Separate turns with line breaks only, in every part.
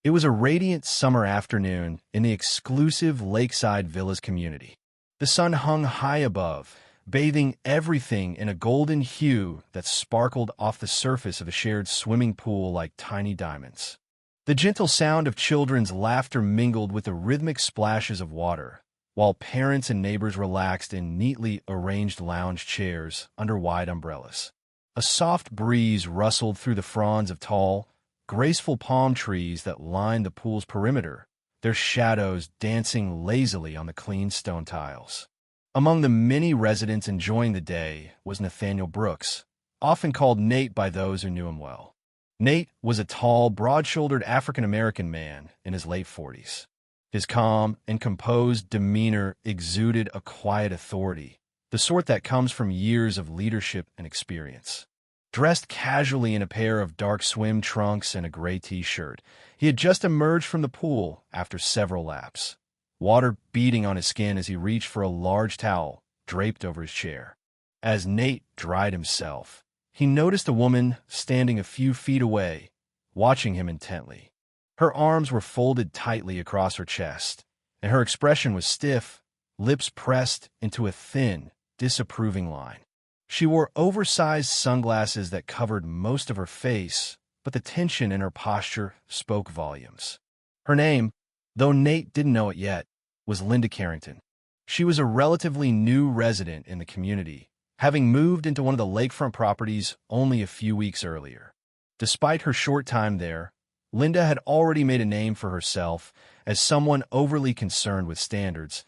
It was a radiant summer afternoon in the exclusive Lakeside Villas community. The sun hung high above, bathing everything in a golden hue that sparkled off the surface of a shared swimming pool like tiny diamonds. The gentle sound of children's laughter mingled with the rhythmic splashes of water, while parents and neighbors relaxed in neatly arranged lounge chairs under wide umbrellas. A soft breeze rustled through the fronds of tall, graceful palm trees that lined the pool's perimeter, their shadows dancing lazily on the clean stone tiles. Among the many residents enjoying the day was Nathaniel Brooks, often called Nate by those who knew him well. Nate was a tall, broad-shouldered African-American man in his late 40s. His calm and composed demeanor exuded a quiet authority, the sort that comes from years of leadership and experience. Dressed casually in a pair of dark swim trunks and a gray t-shirt, he had just emerged from the pool after several laps, water beating on his skin as he reached for a large towel draped over his chair. As Nate dried himself, he noticed a woman standing a few feet away, watching him intently. Her arms were folded tightly across her chest, and her expression was stiff, lips pressed into a thin, disapproving line. She wore oversized sunglasses that covered most of her face, but the tension in her posture spoke volumes. Her name, though Nate didn't know it yet, was Linda Carrington. She was a relatively new resident in the community, having moved into one of the lakefront properties only a few weeks earlier. Despite her short time there, Linda had already made a name for herself as someone overly concerned with standards,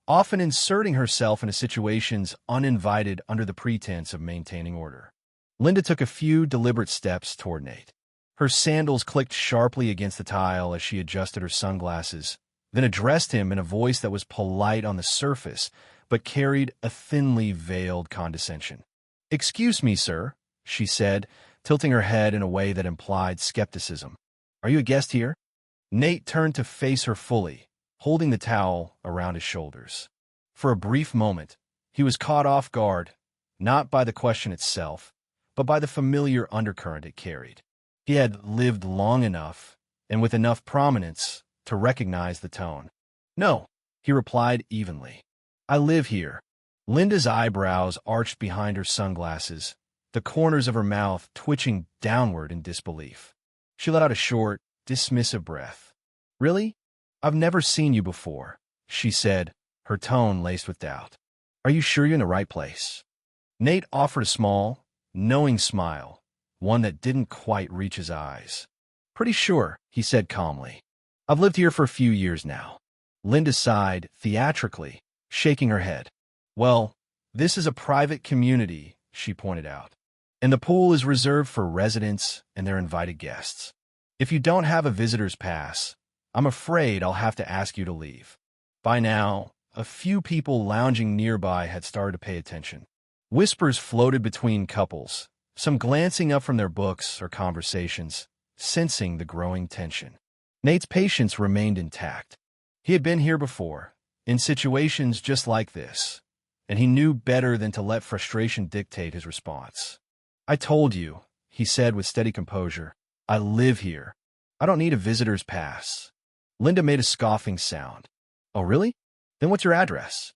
often inserting herself into situations uninvited under the pretense of maintaining order. Linda took a few deliberate steps toward Nate. Her sandals clicked sharply against the tile as she adjusted her sunglasses, then addressed him in a voice that was polite on the surface, but carried a thinly veiled condescension. "Excuse me, sir," she said, tilting her head in a way that implied skepticism. "Are you a guest here?" Nate turned to face her fully, holding the towel around his shoulders. For a brief moment, he was caught off guard, not by the question itself, but by the familiar undercurrent it carried. He had lived long enough, and with enough prominence, to recognize the tone. "No," he replied evenly. "I live here." Linda's eyebrows arched behind her sunglasses, the corners of her mouth twitching downward in disbelief. She let out a short, dismissive breath. "Really? I've never seen you before," she said, her tone laced with doubt. "Are you sure you're in the right place?" Nate offered a small, knowing smile, one that didn't quite reach his eyes. "Pretty sure," he said calmly. "I've lived here for a few years now." Linda sighed theatrically, shaking her head. "Well, this is a private community," she pointed out, "and the pool is reserved for residents and their invited guests. If you don't have a visitor's pass, I'm afraid I'll have to ask you to leave." By now, a few people lounging nearby had started to pay attention. Whispers floated between couples, some glancing up from their books or conversations, sensing the growing tension. Nate's patience remained intact. He had been here before, in situations just like this, and he knew better than to let frustration dictate his response. "I told you," he said with steady composure, "I live here. I don't need a visitor's pass." Linda made a scoffing sound. "Oh, really? Then what's your address?"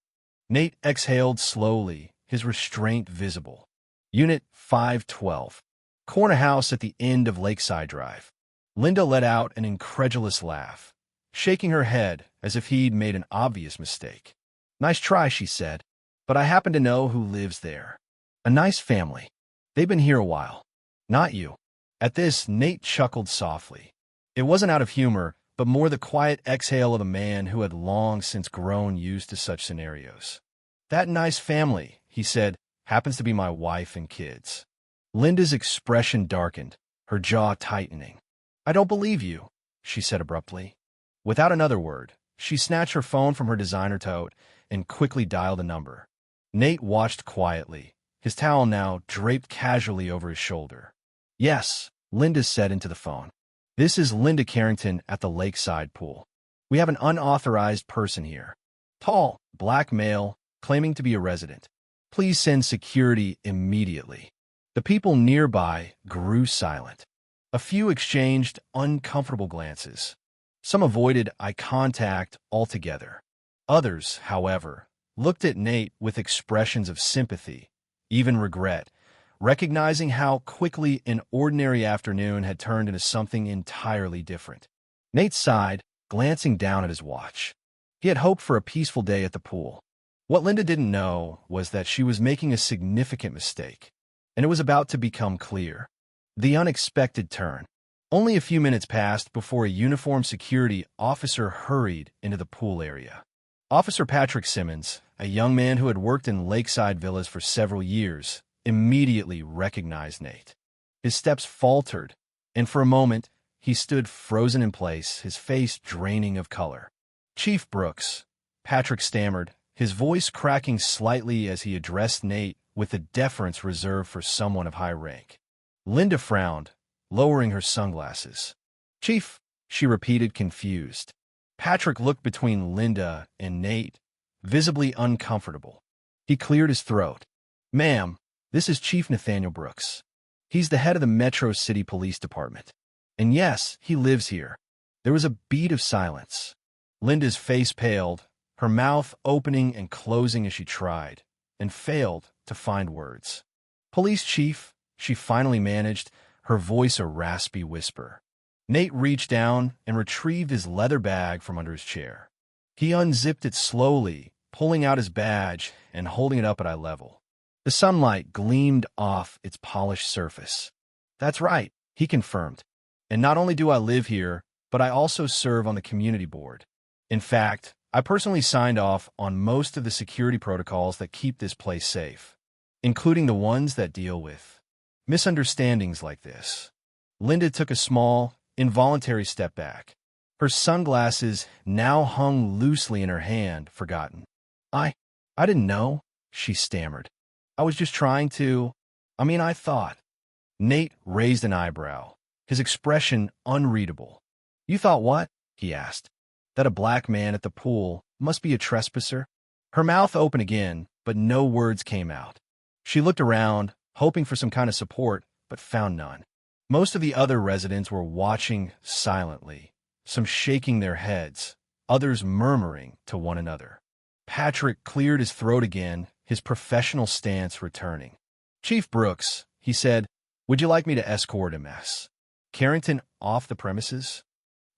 Nate exhaled slowly, his restraint visible. "Unit 512. Corner house at the end of Lakeside Drive." Linda let out an incredulous laugh, shaking her head as if he'd made an obvious mistake. "Nice try," she said, "but I happen to know who lives there. A nice family. They've been here a while. Not you." At this, Nate chuckled softly. It wasn't out of humor, but more the quiet exhale of a man who had long since grown used to such scenarios. "That nice family," he said, "happens to be my wife and kids." Linda's expression darkened, her jaw tightening. "I don't believe you," she said abruptly. Without another word, she snatched her phone from her designer tote and quickly dialed a number. Nate watched quietly, his towel now draped casually over his shoulder. "Yes," Linda said into the phone. "This is Linda Carrington at the Lakeside Pool. We have an unauthorized person here. Tall, black male, claiming to be a resident. Please send security immediately." The people nearby grew silent. A few exchanged uncomfortable glances. Some avoided eye contact altogether. Others, however, looked at Nate with expressions of sympathy, even regret, recognizing how quickly an ordinary afternoon had turned into something entirely different. Nate sighed, glancing down at his watch. He had hoped for a peaceful day at the pool. What Linda didn't know was that she was making a significant mistake, and it was about to become clear. The unexpected turn. Only a few minutes passed before a uniformed security officer hurried into the pool area. Officer Patrick Simmons, a young man who had worked in lakeside villas for several years, immediately recognized Nate. His steps faltered, and for a moment, he stood frozen in place, his face draining of color. "Chief Brooks," Patrick stammered, his voice cracking slightly as he addressed Nate with the deference reserved for someone of high rank. Linda frowned, lowering her sunglasses. "Chief," she repeated, confused. Patrick looked between Linda and Nate, visibly uncomfortable. He cleared his throat. "Ma'am, this is Chief Nathaniel Brooks. He's the head of the Metro City Police Department. And yes, he lives here." There was a beat of silence. Linda's face paled, her mouth opening and closing as she tried, and failed to find words. "Police chief," she finally managed, her voice a raspy whisper. Nate reached down and retrieved his leather bag from under his chair. He unzipped it slowly, pulling out his badge and holding it up at eye level. The sunlight gleamed off its polished surface. "That's right," he confirmed. "And not only do I live here, but I also serve on the community board. In fact, I personally signed off on most of the security protocols that keep this place safe, including the ones that deal with misunderstandings like this." Linda took a small, involuntary step back. Her sunglasses now hung loosely in her hand, forgotten. I didn't know," she stammered. "I was just trying to, I thought." Nate raised an eyebrow, his expression unreadable. "You thought what?" he asked. "That a black man at the pool must be a trespasser?" Her mouth opened again, but no words came out. She looked around, hoping for some kind of support, but found none. Most of the other residents were watching silently, some shaking their heads, others murmuring to one another. Patrick cleared his throat again, his professional stance returning. "Chief Brooks," he said, "would you like me to escort Ms. Carrington off the premises?"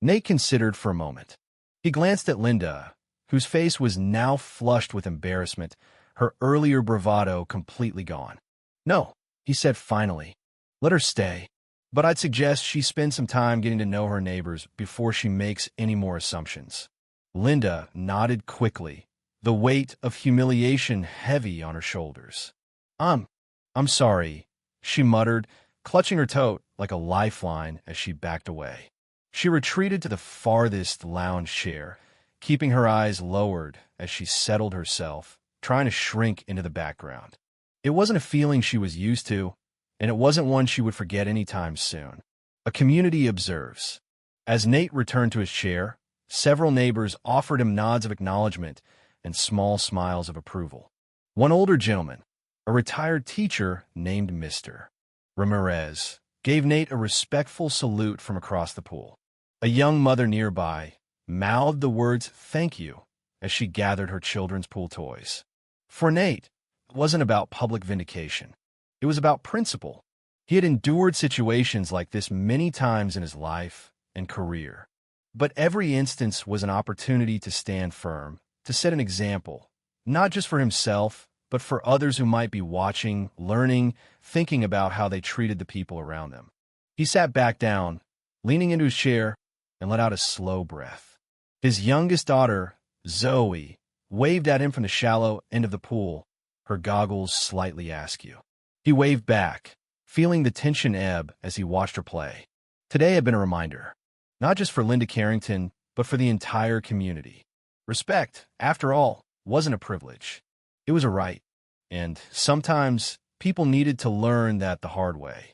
Nate considered for a moment. He glanced at Linda, whose face was now flushed with embarrassment, her earlier bravado completely gone. "No," he said finally. "Let her stay. But I'd suggest she spend some time getting to know her neighbors before she makes any more assumptions." Linda nodded quickly, the weight of humiliation heavy on her shoulders. I'm sorry," she muttered, clutching her tote like a lifeline as she backed away. She retreated to the farthest lounge chair, keeping her eyes lowered as she settled herself, trying to shrink into the background. It wasn't a feeling she was used to, and it wasn't one she would forget anytime soon. A community observes. As Nate returned to his chair, several neighbors offered him nods of acknowledgement and small smiles of approval. One older gentleman, a retired teacher named Mr. Ramirez, gave Nate a respectful salute from across the pool. A young mother nearby mouthed the words "thank you" as she gathered her children's pool toys. For Nate, it wasn't about public vindication. It was about principle. He had endured situations like this many times in his life and career. But every instance was an opportunity to stand firm, to set an example, not just for himself, but for others who might be watching, learning, thinking about how they treated the people around them. He sat back down, leaning into his chair, and let out a slow breath. His youngest daughter, Zoe, waved at him from the shallow end of the pool, her goggles slightly askew. He waved back, feeling the tension ebb as he watched her play. Today had been a reminder, not just for Linda Carrington, but for the entire community. Respect, after all, wasn't a privilege. It was a right, and sometimes people needed to learn that the hard way.